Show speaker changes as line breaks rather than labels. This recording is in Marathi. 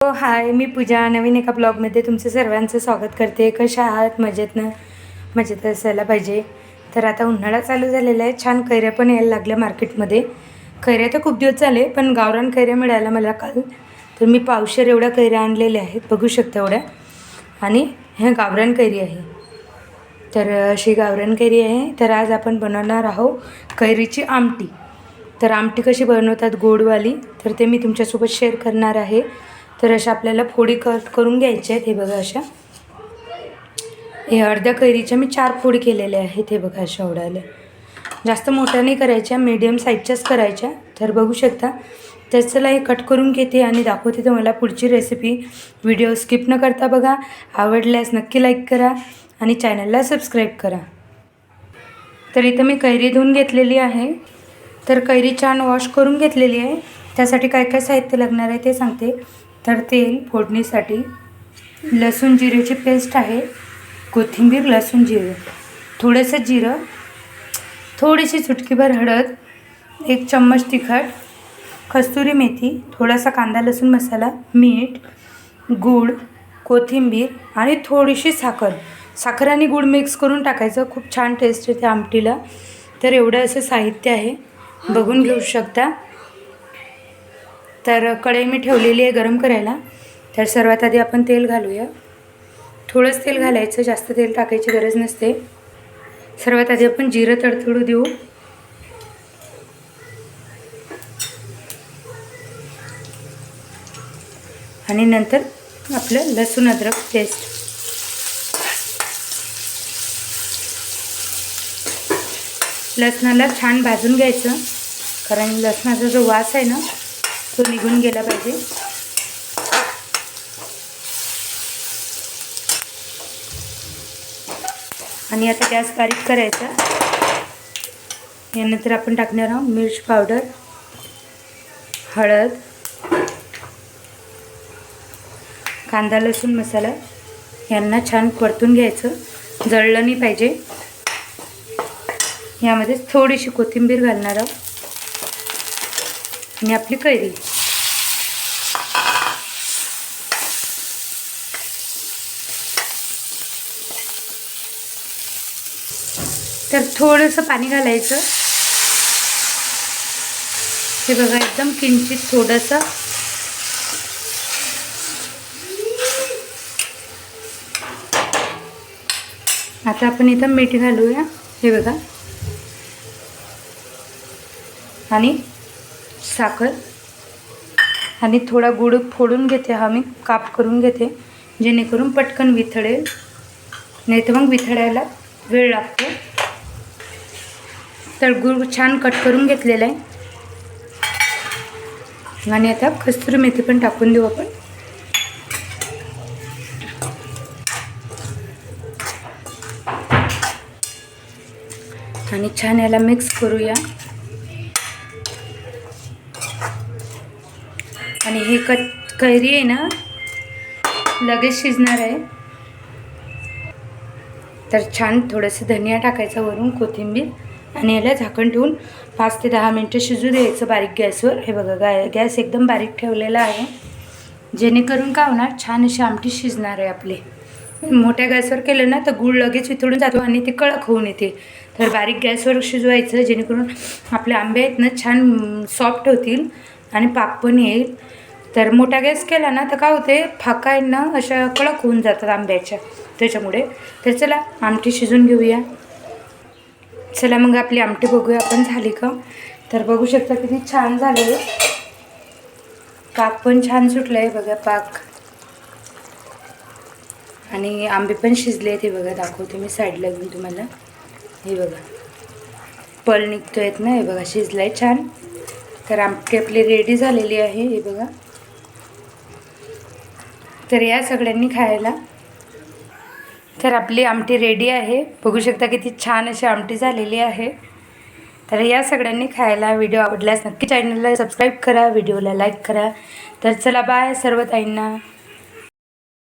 हाय, मी पूजा नवीन एका ब्लॉगमध्ये तुमचं सर्वांचं स्वागत करते। कशा आहात? मजेत असायला पाहिजे। तर आता उन्हाळा चालू झालेला आहे, छान कैऱ्या पण यायला लागल्या मार्केटमध्ये। कैऱ्या तर खूप दिवस झाले, पण गावरान कैऱ्या मिळाल्या मला काल। तर मी पावशेर एवढ्या कैऱ्या आणलेल्या आहेत, बघू शकता एवढ्या। आणि हे गावरान कैरी आहे। तर अशी गावरान कैरी आहे। तर आज आपण बनवणार आहोत कैरीची आमटी। तर आमटी कशी बनवतात गोडवाली, तर ते मी तुमच्यासोबत शेअर करणार आहे। तर अशा आपल्याला फोडी कट करून घ्यायच्या आहेत। हे बघा अशा, हे अर्ध्या कैरीच्या मी 4 फोडी केलेल्या आहेत। हे बघा अशा एवढ्याला, जास्त मोठ्या नाही करायच्या, मीडियम साईजच्याच करायच्या। तर बघू शकता। तर चला हे कट करून घेते आणि दाखवते तुम्हाला पुढची रेसिपी। व्हिडिओ स्किप न करता बघा, आवडल्यास नक्की लाईक करा आणि चॅनलला सबस्क्राईब करा। तर इथं मी कैरी धुवून घेतलेली आहे। तर कैरी छान वॉश करून घेतलेली आहे। त्यासाठी काय काय साहित्य लागणार आहे ते सांगते। तर तेल फोडणीसाठी, लसूण जिऱ्याची पेस्ट आहे, कोथिंबीर, लसूण जिरे, थोडंसं जिरं, थोडीशी चुटकीभर हळद, 1 चम्मच तिखट, कस्तुरी मेथी, थोडासा कांदा लसूण मसाला, मीठ, गूळ, कोथिंबीर आणि थोडीशी साखर आणि गूळ मिक्स करून टाकायचं, खूप छान टेस्ट येते आमटीला। तर एवढं असं साहित्य आहे, बघून घेऊ शकता। तर कढई मी ठेवलेली आहे गरम करायला। तर सर्वात आधी आपण तेल घालूया। थोडंच तेल घालायचं, जास्त तेल टाकायची गरज नसते। सर्वात आधी आपण जिरं तडतडू देऊ। आणि नंतर आपलं लसूण अद्रक पेस्ट। लसणाला छान भाजून घ्यायचं, कारण लसणाचा जो वास आहे ना तो निघून गेला पाहिजे। आणि आता गॅस बारीक करायचा। यानंतर आपण टाकणार आहोत मिर्च पावडर, हळद, कांदा लसूण मसाला। यांना छान परतून घ्यायचं, जळलं नाही पाहिजे। यामध्ये थोडीशी कोथिंबीर घालणार आहोत आणि आपली कैरी। तर थोडंसं पाणी घालायचं। हे बघा एकदम किंचित थोडंसं। आता आपण इथं मीठ घालूया, हे बघा, आणि साखर आणि थोडा गूळ फोडून घेते, हा मी काप करून घेते, जेणेकरून पटकन वितळेल, नाही तर मग वितळायला वेळ लागतो। तर गूळ छान कट करून घेतलेला आहे। आणि आता कस्तुरी मेथी पण टाकून देऊ आपण। आणि छान याला मिक्स करूया। आणि हे कैरी आहे ना लगेच शिजणार आहे। तर छान थोडंसं धनिया टाकायचा वरून, कोथिंबीर, आणि याला झाकण ठेवून 5 ते 10 मिनटं शिजू द्यायचं बारीक गॅसवर। हे बघा गॅस एकदम बारीक ठेवलेला आहे, जेणेकरून काय होणार, छान अशी आमटी शिजणार आहे आपली। मोठ्या गॅसवर केलं ना तर गूळ लगेच वितळून जातो आणि ते कडक होऊन येते। तर बारीक गॅसवर शिजवायचं, जेणेकरून आपले आंबे आहेत ना छान सॉफ्ट होतील आणि पाक पण येईल। तर मोठा गॅस केला ना तर काय होते, फाका आहे ना अशा कडक होऊन जातात आंब्याच्या, त्याच्यामुळे। तर चला आमटी शिजून घेऊया। चला मग आपली आमटी बघूया आपण झाली का। तर बघू शकता किती छान झाले, पाक पण छान सुटलं आहे बघा पाक, आणि आंबे पण शिजले। ते बघा दाखवते मी साईडला घेऊन तुम्हाला। हे बघा पल निघतोय ना, हे बघा शिजलाय छान। तर आमटी आपली रेडी झालेली आहे, हे बघा। तर या सगळ्यांनी खायला। तर आपली आमटी रेडी आहे, बघू शकता किती छान अशी आमटी झालेली आहे। तर या सगळ्यांनी खायला। व्हिडिओ आवडल्यास नक्की चॅनलला सबस्क्राईब करा, व्हिडिओला लाईक करा। तर चला बाय सर्व ताईंना।